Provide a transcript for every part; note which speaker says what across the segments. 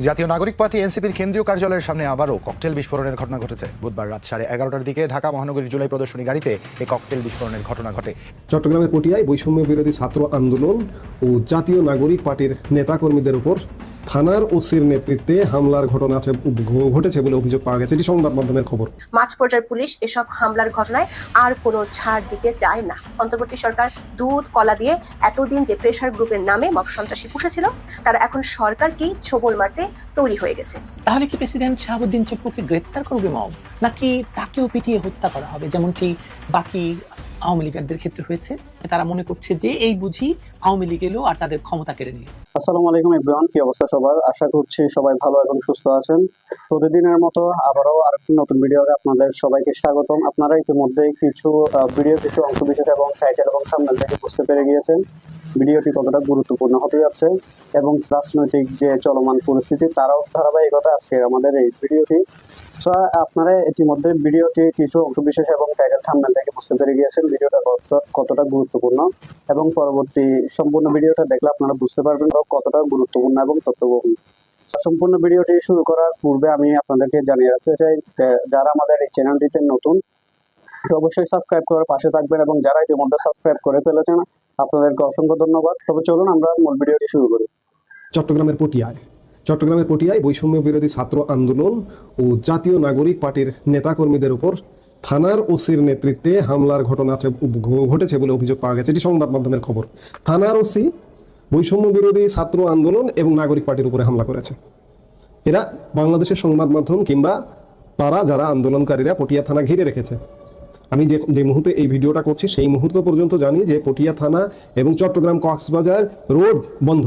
Speaker 1: জাতীয় নাগরিক পার্টি এনসিপির কেন্দ্রীয় কার্যালয়ের সামনে আবারও ককটেল বিস্ফোরণের ঘটনা ঘটেছে। বুধবার রাত 11:30টার দিকে ঢাকা মহানগরীর জুলাই প্রদর্শনী গাড়িতে এই ককটেল বিস্ফোরণের ঘটনা ঘটে।
Speaker 2: চট্টগ্রামের পটিয়ায় বৈষম্য বিরোধী ছাত্র আন্দোলন ও জাতীয় নাগরিক পার্টির নেতাকর্মীদের উপর থানার ওসির নেতৃত্বে হামলার ঘটনা ঘটেছে বলে অভিযোগ পাওয়া গেছে। এটি সংবাদ মাধ্যমের খবর।
Speaker 3: মাঠ পর্যায়ের পুলিশ এসব হামলার ঘটনায় আর কোনো ছাড় দিতে চায় না। অন্তর্বর্তী সরকার দুধ কলা দিয়ে এতদিন যে প্রেসার গ্রুপের নামে মব সন্ত্রাসী পুষেছিল, তারা এখন সরকারকেই ছোবল মারতে তৈরি হয়ে গেছে।
Speaker 4: তাহলে কি প্রেসিডেন্ট শাহাবুদ্দিন চুপ্পুকে গ্রেপ্তার করবে মব, নাকি তাকেও পিটিয়ে হত্যা করা হবে যেমনটি বাকি আওয়ামী লীগারদের ক্ষেত্রে হয়েছে? তারা মনে করছে যে এই বুঝি আওয়ামী লীগ এলো আর তাদের ক্ষমতা কেড়ে নিল।
Speaker 5: আসসালামু আলাইকুম এভরিওয়ান, কি অবস্থা সবার? আশা করছি সবাই ভালো এবং সুস্থ আছেন। প্রতিদিনের মতো আবারও আরেকটি নতুন ভিডিওতে আপনাদের সবাইকে স্বাগতম। আপনারা ইতিমধ্যে কিছু অংশবিশেষ এবং টাইটেল এবং থাম্বনেল থেকে বুঝতে পেরে গিয়েছেন ভিডিওটি কতটা গুরুত্বপূর্ণ হতে যাচ্ছে এবং রাজনৈতিক যে চলমান পরিস্থিতি তারাও ধারাবাহিকতা আজকে আমাদের এই ভিডিওটি। আপনারা ইতিমধ্যে ভিডিওটি কিছু অংশবিশেষ এবং টাইটেল থাম্বনেল থেকে বুঝতে পেরে গিয়েছেন ভিডিওটা কতটা গুরুত্বপূর্ণ, এবং পরবর্তী সম্পূর্ণ ভিডিওটা দেখলে আপনারা বুঝতে পারবেন কতটা গুরুত্বপূর্ণ এবং তথ্যবহুল। সম্পূর্ণ ভিডিওটি শুরু করার পূর্বে আমি আপনাদেরকে জানিয়ে রাখতে চাই যে যারা আমাদের এই চ্যানেলটিতে নতুন অবশ্যই সাবস্ক্রাইব করে পাশে থাকবেন, এবং যারা ইতিমধ্যে সাবস্ক্রাইব করে ফেলেছেন আপনাদেরকে অসংখ্য ধন্যবাদ। তবে চলুন আমরা মূল ভিডিওটি শুরু করি।
Speaker 2: চট্টগ্রামের পটিয়ায় বৈষম্য বিরোধী ছাত্র আন্দোলন ও জাতীয় নাগরিক পার্টির নেতাকর্মীদের উপর থানার ওসির নেতৃত্বে হামলার ঘটনা ঘটেছে বলে অভিযোগ পাওয়া গেছে। এটি সংবাদ মাধ্যমের খবর। থানার ওসি বৈষম্য বিরোধী ছাত্র আন্দোলন এবং নাগরিক পার্টির উপরে হামলা করেছে। এরা বাংলাদেশের সংবাদ মাধ্যম কিংবা তারা যারা আন্দোলনকারীরা পটিয়া থানা ঘিরে রেখেছে। আমি যে মুহূর্তে এই ভিডিওটা করছি সেই মুহূর্ত পর্যন্ত জানি যে পটিয়া থানা এবং চট্টগ্রাম কক্সবাজার রোড বন্ধ।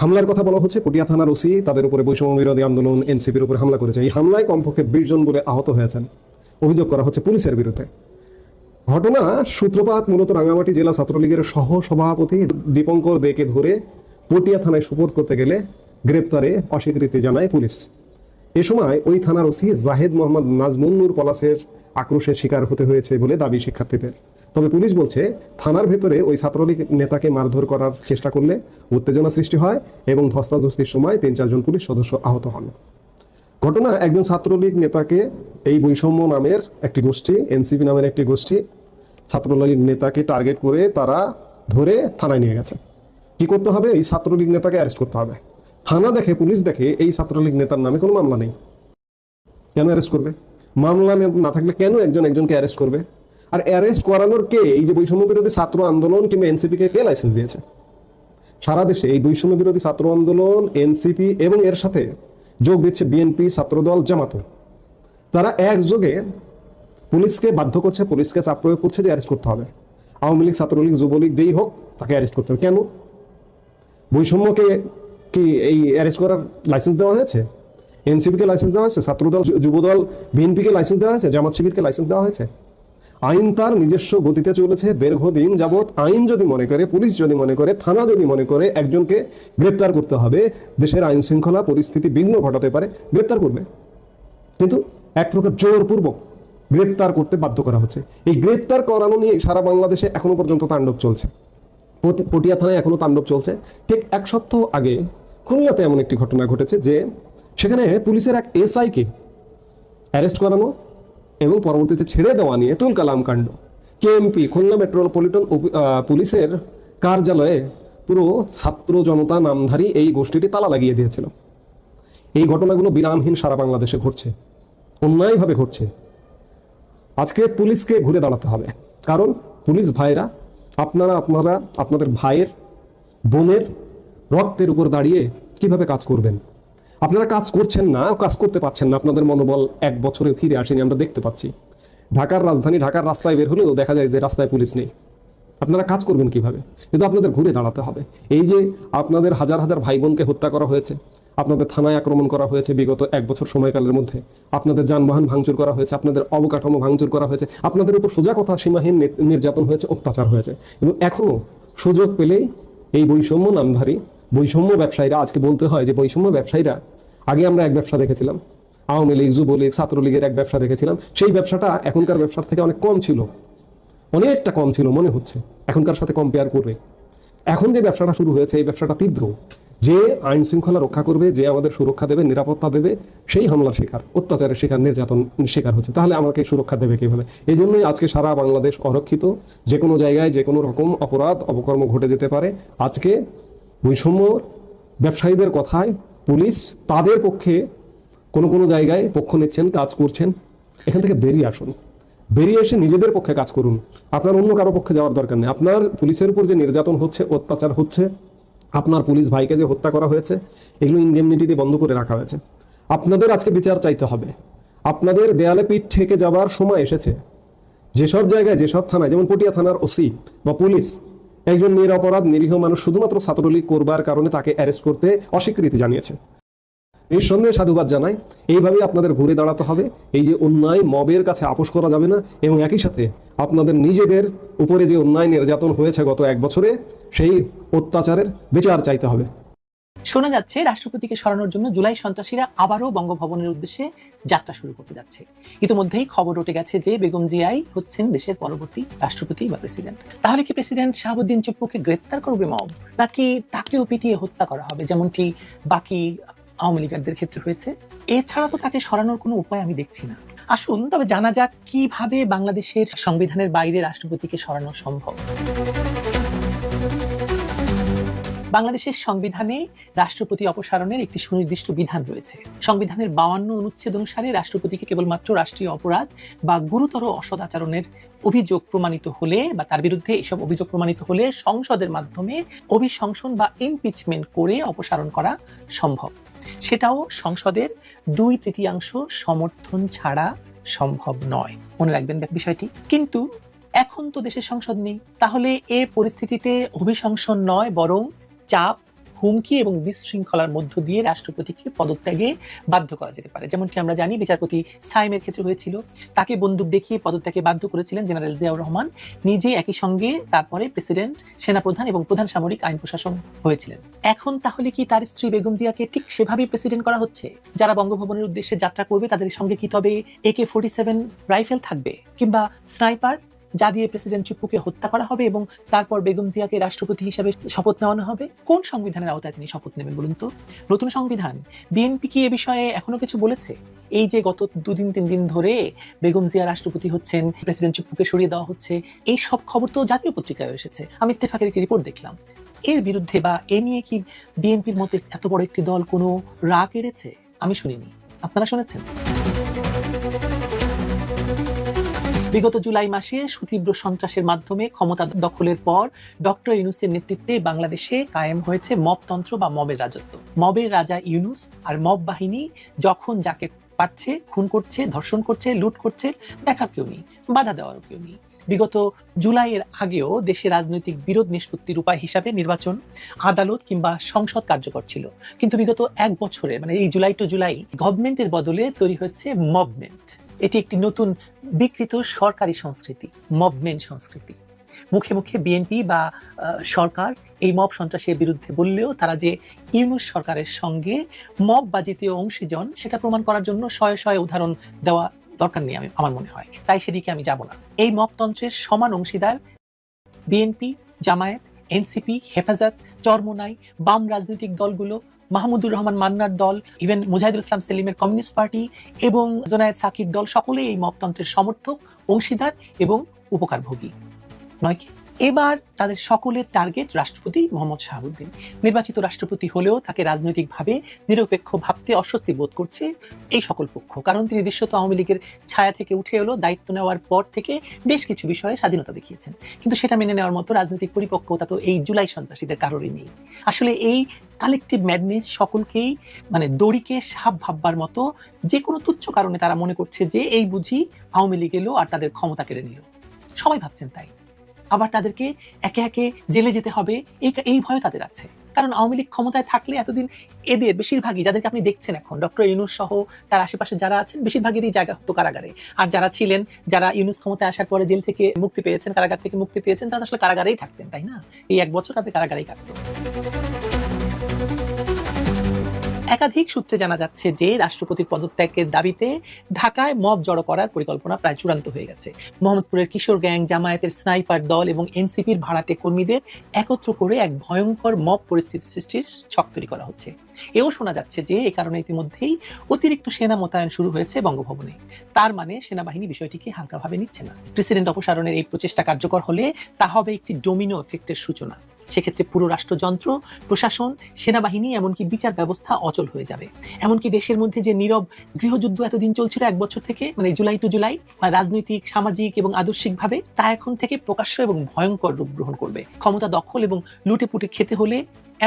Speaker 2: হামলার কথা বলা হচ্ছে পটিয়া থানার ওসি তাদের উপরে বৈষম্য বিরোধী আন্দোলন এনসিপির উপরে হামলা করেছে। এই হামলায় কমপক্ষে 20 জন বলে আহত হয়েছেন। অভিযোগ করা হচ্ছে পুলিশের বিরুদ্ধে। ঘটনা সূত্রপাত মূলত রাঙামাটি জেলা ছাত্রলীগের সহ সভাপতি দীপঙ্কর দেকে ধরে পটিয়া থানায় সুপোর্ট করতে গেলে গ্রেপ্তারে অস্বীকৃতি জানায় পুলিশ। এ সময় ওই থানার ওসি জাহেদ মোহাম্মদ নাজমুন্নুর পলাশের আক্রোশের শিকার হতে হয়েছে বলে দাবি শিক্ষার্থীদের। তবে পুলিশ বলছে থানার ভেতরে ওই ছাত্রলীগ নেতাকে মারধর করার চেষ্টা করলে উত্তেজনা সৃষ্টি হয় এবং ধস্তাধস্তির সময় 3-4 জন পুলিশ সদস্য আহত হন। ঘটনা একজন ছাত্রলীগ নেতাকে এই বৈষম্য নামের একটি গোষ্ঠী, এনসিপি নামের একটি গোষ্ঠী ছাত্রলীগ নেতাকে টার্গেট করে তারা ধরে থানায় নিয়ে গেছে। কি করতে হবে? এই ছাত্রলীগ নেতাকে অ্যারেস্ট করতে হবে। থানা দেখে, পুলিশ দেখে এই ছাত্রলীগ নেতার নামে কোনো মামলা নেই। কেন অ্যারেস্ট করবে? মামলা না থাকলে কেন একজনকে অ্যারেস্ট করবে? আর অ্যারেস্ট করানোর কে? এই যে বৈষম্য বিরোধী ছাত্র আন্দোলন কিংবা এনসিপিকে কে লাইসেন্স দিয়েছে? সারা দেশে এই বৈষম্য বিরোধী ছাত্র আন্দোলন, এনসিপি এবং এর সাথে যোগ দিচ্ছে বিএনপি, ছাত্রদল, জামাত। তারা একযোগে পুলিশকে বাধ্য করছে, পুলিশকে চাপ প্রয়োগ করছে যে অ্যারেস্ট করতে হবে। আওয়ামী লীগ, ছাত্রলীগ, যুবলীগ যেই হোক তাকে অ্যারেস্ট করতে হবে। কেন? বৈষম্যকে কি এই অ্যারেস্ট করার লাইসেন্স দেওয়া হয়েছে? এনসিপিকে লাইসেন্স দেওয়া হয়েছে? ছাত্রদল, যুবদল, বিএনপিকে লাইসেন্স দেওয়া হয়েছে? জামাত শিবিরকে লাইসেন্স দেওয়া হয়েছে? আইন তার নিজস্ব গতিতে চলেছে দীর্ঘদিন যাবৎ। আইন যদি মনে করে, পুলিশ যদি মনে করে, থানা যদি মনে করে একজনকে গ্রেপ্তার করতে হবে, দেশের আইন শৃঙ্খলা পরিস্থিতি বিঘ্ন ঘটাতে পারে, গ্রেপ্তার করবে। কিন্তু এক প্রকার জোরপূর্বক গ্রেপ্তার করতে বাধ্য করা হচ্ছে। এই গ্রেপ্তার করানো নিয়ে সারা বাংলাদেশে এখনো পর্যন্ত তাণ্ডব চলছে। পটিয়া থানায় এখনো তাণ্ডব চলছে। ঠিক 1 সপ্তাহ আগে খুলনাতে এমন একটি ঘটনা ঘটেছে যে সেখানে পুলিশের এক এসআইকে অ্যারেস্ট করানো এবং পরবর্তীতে ছেড়ে দেওয়া নিয়ে তুলকালাম কাণ্ড। কেএমপি, খুলনা মেট্রোপলিটন পুলিশের কার্যালয়ে পুরো ছাত্র জনতা নামধারী এই গোষ্ঠীটি তালা লাগিয়ে দিয়েছিল। এই ঘটনাগুলো বিরামহীন সারা বাংলাদেশে ঘটছে, অন্যায়ভাবে ঘটছে। আজকে পুলিশকে ঘুরে দাঁড়াতে হবে, কারণ পুলিশ ভাইরা আপনারা আপনাদের ভাইয়ের, বোনের রক্তের উপর দাঁড়িয়ে কিভাবে কাজ করবেন? আপনারা কাজ করছেন না, কাজ করতে পারছেন না। আপনাদের মনোবল 1 বছরে ফিরে আসেনি, আমরা দেখতে পাচ্ছি। ঢাকার রাজধানী, ঢাকার রাস্তায় বের হলেও দেখা যায় যে রাস্তায় পুলিশ নেই। আপনারা কাজ করবেন কিভাবে? কিন্তু আপনাদের ঘুরে দাঁড়াতে হবে। এই যে আপনাদের হাজার হাজার ভাই বোনকে হত্যা করা হয়েছে, আপনাদের থানায় আক্রমণ করা হয়েছে বিগত 1 বছর সময়কালের মধ্যে, আপনাদের যানবাহন ভাঙচুর করা হয়েছে, আপনাদের অবকাঠামো ভাঙচুর করা হয়েছে, আপনাদের উপর সোজা কথা সীমাহীন নির্যাতন হয়েছে, অত্যাচার হয়েছে। এবং এখনো সুযোগ পেলেই এই বৈষম্য নামধারী বৈষম্য ব্যবসায়ীরা, আজকে বলতে হয় যে বৈষম্য ব্যবসায়ীরা, আগে আমরা এক ব্যবসা দেখেছিলাম, আওয়ামী লীগ, যুবলীগ, ছাত্রলীগের এক ব্যবসা দেখেছিলাম। সেই ব্যবসাটা এখনকার ব্যবসার থেকে অনেক কম ছিল, অনেকটা কম ছিল মনে হচ্ছে এখনকার সাথে কম্পেয়ার করে। এখন যে ব্যবসাটা শুরু হয়েছে এই ব্যবসাটা তীব্র। যে আইন শৃঙ্খলা রক্ষা করবে, যে আমাদের সুরক্ষা দেবে, নিরাপত্তা দেবে, সেই হামলার শিকার, অত্যাচারের শিকার, নির্যাতন শিকার হচ্ছে, তাহলে আমাকে সুরক্ষা দেবে কিভাবে? এই জন্যই আজকে সারা বাংলাদেশ অরক্ষিত। যে কোনো জায়গায় যে কোনো রকম অপরাধ অপকর্ম ঘটে যেতে পারে। আজকে বৈষম্য ব্যবসায়ীদের কথায় পুলিশ তাদের পক্ষে কোনো কোনো জায়গায় পক্ষ নিচ্ছেন, কাজ করছেন। এখান থেকে বেরিয়ে আসুন, বেরিয়ে এসে নিজেদের পক্ষে কাজ করুন। আপনার অন্য কারো পক্ষে যাওয়ার দরকার নেই। আপনার পুলিশের উপর যে নির্যাতন হচ্ছে, অত্যাচার হচ্ছে, আপনার পুলিশ ভাইকে যে হত্যা করা হয়েছে, এগুলো ইনডেমনিটি দিয়ে বন্ধ করে রাখা হয়েছে। আপনাদের আজকে বিচার চাইতে হবে। আপনাদের দেয়ালে পিঠ ঠেকে যাবার সময় এসেছে। যেসব জায়গায়, যেসব থানায়, যেমন পটিয়া থানার ওসি বা পুলিশ একজন নিরপরাধ নিরীহ মানুষ শুধুমাত্র ছাত্রলীগ করবার কারণে তাকে অ্যারেস্ট করতে অস্বীকৃতি জানিয়েছে। নিঃসন্দেহে সাধুবাদ জানাই। এইভাবেই আপনাদের ঘুরে দাঁড়াতে হবে। এই যে অন্যায়, মবের কাছে আপোষ করা যাবে না, এবং একই সাথে আপনাদের নিজেদের উপরে যে অন্যায় নির্যাতন হয়েছে গত 1 বছরে, সেই অত্যাচারের বিচার চাইতে হবে।
Speaker 4: শোনা যাচ্ছে রাষ্ট্রপতিকে সরানোর জন্য জুলাই সন্ত্রাসীরা আবারও বঙ্গভবনের উদ্দেশ্যে যাত্রা শুরু করতে যাচ্ছে। ইতিমধ্যেই খবর উঠে গেছে যে বেগম জিয়াই হচ্ছেন দেশের পরবর্তী রাষ্ট্রপতি বা প্রেসিডেন্ট। তাহলে কি প্রেসিডেন্ট শাহাবুদ্দিন চুপ্পুকে গ্রেপ্তার করবে মব, নাকি তাকেও পিটিয়ে হত্যা করা হবে যেমনটি বাকি আওয়ামী লীগারদের ক্ষেত্রে হয়েছে? এছাড়া তো তাকে সরানোর কোনো উপায় আমি দেখছি না। আসুন তবে জানা যাক কিভাবে বাংলাদেশের সংবিধানের বাইরে রাষ্ট্রপতিকে সরানো সম্ভব। বাংলাদেশের সংবিধানে রাষ্ট্রপতি অপসারণের একটি সুনির্দিষ্ট বিধান রয়েছে। সংবিধানের 52 অনুচ্ছেদ অনুসারে রাষ্ট্রপতিকে কেবলমাত্র রাষ্ট্রীয় অপরাধ বা গুরুতর অসদাচরণের অভিযোগ প্রমাণিত হলে বা তার বিরুদ্ধে এসব অভিযোগ প্রমাণিত হলে সংসদের মাধ্যমে অভিশংসন বা ইমপিচমেন্ট করে অপসারণ করা সম্ভব। সেটাও সংসদের 2/3 সমর্থন ছাড়া সম্ভব নয়। মনে রাখবেন বিষয়টি। কিন্তু এখন তো দেশের সংসদ নেই। তাহলে এ পরিস্থিতিতে অভিশংসন নয়, বরং চাপ, হুমকি এবং বিশৃঙ্খলার মধ্য দিয়ে রাষ্ট্রপতিকে পদত্যাগে বাধ্য করা যেতে পারে। যেমনটি আমরা জানি বিচারপতি সাইমের ক্ষেত্রে হয়েছিল। তাকে বন্দুক দেখিয়ে পদত্যাগে বাধ্য করেছিলেন জেনারেল জিয়াউর রহমান নিজে, একই সঙ্গে তারপরে প্রেসিডেন্ট, সেনাপ্রধান এবং প্রধান সামরিক আইন প্রশাসন হয়েছিলেন। এখন তাহলে কি তার স্ত্রী বেগম জিয়াকে ঠিক সেভাবেই প্রেসিডেন্ট করা হচ্ছে? যারা বঙ্গভবনের উদ্দেশ্যে যাত্রা করবে তাদের সঙ্গে কি তবে AK-47 রাইফেল থাকবে, কিংবা স্নাইপার, যা দিয়ে প্রেসিডেন্ট চুপ্পুকে হত্যা করা হবে এবং তারপর বেগম জিয়াকে রাষ্ট্রপতি হিসেবে শপথ নেওয়ানো হবে? কোন সংবিধানের আওতায় তিনি শপথ নেবেন বলুন তো? নতুন সংবিধান? বিএনপি কি এ বিষয়ে এখনো কিছু বলেছে? এই যে গত 2-3 দিন ধরে বেগম জিয়া রাষ্ট্রপতি হচ্ছেন, প্রেসিডেন্ট চুপ্পুকে সরিয়ে দেওয়া হচ্ছে, এই সব খবর তো জাতীয় পত্রিকায় এসেছে। আমি ইত্তেফাকের একটি রিপোর্ট দেখলাম। এর বিরুদ্ধে বা এ নিয়ে কি বিএনপির মতো এত বড় একটি দল কোনো রাগ এড়েছে? আমি শুনিনি। আপনারা শুনেছেন? বিগত জুলাই মাসে সুতীব্র সন্ত্রাসের মাধ্যমে ক্ষমতা দখলের পর ডক্টর ইউনূসের নেতৃত্বে বাংলাদেশে কায়েম হয়েছে মবতন্ত্র বা মবের রাজত্ব। মবের রাজা ইউনূস আর মব বাহিনী যখন যাকে পারছে খুন করছে, ধর্ষণ করছে, লুট করছে, দেখার কেউ নেই, বাধা দেওয়ারও কেউ নেই। বিগত জুলাইয়ের আগেও দেশে রাজনৈতিক বিরোধ নিষ্পত্তির উপায় হিসাবে নির্বাচন, আদালত কিংবা সংসদ কার্যকর ছিল। কিন্তু বিগত 1 বছরে, মানে এই জুলাই টু জুলাই, গভর্নমেন্টের বদলে তৈরি হয়েছে মবমেন্ট। এটি একটি নতুন বিকৃত সরকারি সংস্কৃতি, মবমেন্ট সংস্কৃতি। মুখে মুখে বিএনপি বা সরকার এই মব সন্ত্রাসের বিরুদ্ধে বললেও তারা যে ইউনূস সরকারের সঙ্গে মব বা জাতীয় অংশীজন, সেটা প্রমাণ করার জন্য শয়ে শয়ে উদাহরণ দেওয়া দরকার নেই আমার মনে হয়। তাই সেদিকে আমি যাব না। এই মবতন্ত্রের সমান অংশীদার বিএনপি, জামায়াত, এনসিপি, হেফাজত, চরমোনাই, বাম রাজনৈতিক দলগুলো, মাহমুদুর রহমান মান্নার দল, ইভেন মুজাহিদুল ইসলাম সেলিমের কমিউনিস্ট পার্টি এবং জোনায়েদ সাকির দল, সকলেই এই মবতন্ত্রের সমর্থক, অংশীদার এবং উপকারভোগী নয় কি? এবার তাদের সকলের টার্গেট রাষ্ট্রপতি মোহাম্মদ শাহাবুদ্দিন। নির্বাচিত রাষ্ট্রপতি হলেও তাকে রাজনৈতিকভাবে নিরপেক্ষ ভাবতে অস্বস্তি বোধ করছে এই সকল পক্ষ। কারণ তিনি দৃশ্যত আওয়ামী লীগের ছায়া থেকে উঠে এলো, দায়িত্ব নেওয়ার পর থেকে বেশ কিছু বিষয়ে স্বাধীনতা দেখিয়েছেন। কিন্তু সেটা মেনে নেওয়ার মতো রাজনৈতিক পরিপক্কতা তো এই জুলাই সন্ত্রাসীদের কারোরই নেই। আসলে এই কালেকটিভ ম্যাডনেস সকলকেই দড়িকে সাপ ভাববার মতো, যে কোনো তুচ্ছ কারণে তারা মনে করছে যে এই বুঝি আওয়ামী লীগ এলো আর তাদের ক্ষমতা কেড়ে নিল। সবাই ভাবছেন তাই। আবার তাদেরকে একে একে জেলে যেতে হবে এই ভয় তাদের আছে। কারণ আওয়ামী লীগ ক্ষমতায় থাকলে এতদিন এদের বেশিরভাগই, যাদেরকে আপনি দেখছেন এখন, ডক্টর ইউনূস সহ তার আশেপাশে যারা আছেন, বেশিরভাগেরই জায়গা হতো কারাগারে। আর যারা ছিলেন, যারা ইউনূস ক্ষমতায় আসার পরে জেল থেকে মুক্তি পেয়েছেন, কারাগার থেকে মুক্তি পেয়েছেন, তারা আসলে কারাগারেই থাকতেন, তাই না? এই 1 বছর তাদের কারাগারেই কাটতো। একাধিক সূত্রে জানা যাচ্ছে যে রাষ্ট্রপতির পদত্যাগের দাবিতে ঢাকায় মব জড়ো করার পরিকল্পনা প্রায় চূড়ান্ত হয়ে গেছে। মোহাম্মদপুরের কিশোর গ্যাং, জামায়াতের স্নাইপার দল এবং এনসিপির ভাড়াটে কর্মীদের একত্র করে এক ভয়ঙ্কর মব পরিস্থিতি সৃষ্টির ছক তৈরি করা হচ্ছে। এও শোনা যাচ্ছে যে এই কারণে ইতিমধ্যেই অতিরিক্ত সেনা মোতায়েন শুরু হয়েছে বঙ্গভবনে। তার মানে সেনাবাহিনী বিষয়টিকে হালকাভাবে নিচ্ছে না। প্রেসিডেন্ট অপসারণের এই প্রচেষ্টা কার্যকর হলে তা হবে একটি ডোমিনো এফেক্টের সূচনা। সেক্ষেত্রে পুরো রাষ্ট্রযন্ত্র, প্রশাসন, সেনাবাহিনী এমনকি বিচার ব্যবস্থা অচল হয়ে যাবে। এমনকি দেশের মধ্যে যে নীরব গৃহযুদ্ধ এতদিন চলছিল 1 বছর থেকে, মানে জুলাই টু জুলাই, রাজনৈতিক, সামাজিক এবং আদর্শিকভাবে, তা এখন থেকে প্রকাশ্য এবং ভয়ঙ্কর রূপ গ্রহণ করবে। ক্ষমতা দখল এবং লুটে পুটে খেতে হলে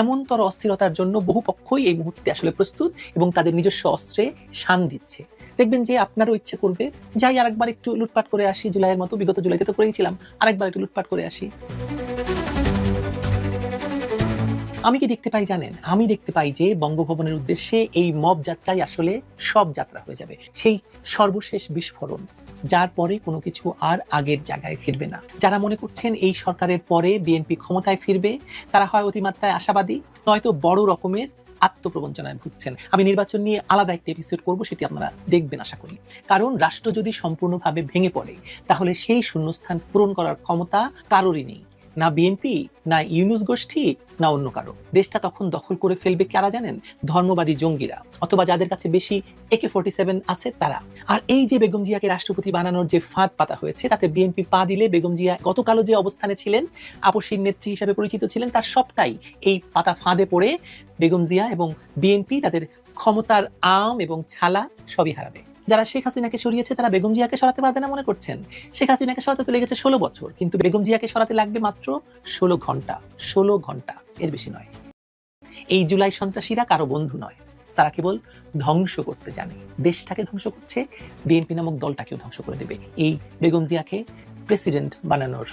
Speaker 4: এমনতর অস্থিরতার জন্য বহু পক্ষই এই মুহূর্তে আসলে প্রস্তুত এবং তাদের নিজস্ব অস্ত্রে শান দিচ্ছে। দেখবেন যে আপনারও ইচ্ছে করবে, যাই আরেকবার একটু লুটপাট করে আসি, জুলাইয়ের মতো, বিগত জুলাইতে তো করেইছিলাম, আরেকবার একটু লুটপাট করে আসি। আমি কি দেখতে পাই জানেন? আমি দেখতে পাই যে বঙ্গভবনের উদ্দেশ্যে এই মব যাত্রাই আসলে সব যাত্রা হয়ে যাবে, সেই সর্বশেষ বিস্ফোরণ, যার পরে কোনো কিছু আর আগের জায়গায় ফিরবে না। যারা মনে করছেন এই সরকারের পরে বিএনপি ক্ষমতায় ফিরবে, তারা হয় অতিমাত্রায় আশাবাদী, নয়তো বড় রকমের আত্মপ্রবঞ্চনায় ভুগছেন। আমি নির্বাচন নিয়ে আলাদা একটা এপিসোড করব, সেটি আপনারা দেখবেন আশা করি। কারণ রাষ্ট্র যদি সম্পূর্ণভাবে ভেঙে পড়ে, তাহলে সেই শূন্যস্থান পূরণ করার ক্ষমতা কারোরই নেই, না বিএনপি, না ইউনূস গোষ্ঠী, না অন্য কারো। দেশটা তখন দখল করে ফেলবে কারা জানেন? ধর্মবাদী জঙ্গিরা, অথবা যাদের কাছে বেশি AK-47 আছে তারা। আর এই যে বেগম জিয়াকে রাষ্ট্রপতি বানানোর যে ফাঁদ পাতা হয়েছে, তাতে বিএনপি পা দিলে বেগম জিয়া গতকালও যে অবস্থানে ছিলেন, আপসীর নেত্রী হিসেবে পরিচিত ছিলেন, তার সবটাই এই পাতা ফাঁদে পড়ে বেগম জিয়া এবং বিএনপি তাদের ক্ষমতার আম এবং ছালা সবই হারাবে। যারা শেখ হাসিনাকে সরিয়েছে তারা বেগম জিয়াকে সরাতে পারবে না মনে করছেন? শেখ হাসিনাকে সরাতে তো লেগেছে 16 বছর, কিন্তু বেগম জিয়াকে সরাতে লাগবে মাত্র 16 ঘন্টা। 16 ঘন্টা, এর বেশি নয়। এই জুলাই সন্ত্রাসীরা কারো বন্ধু নয়, তারা কেবল ধ্বংস করতে জানে। দেশটাকে ধ্বংস করছে, বিএনপি নামক দলটাকেও ধ্বংস করে দেবে এই বেগম জিয়াকে প্রেসিডেন্ট বানানোর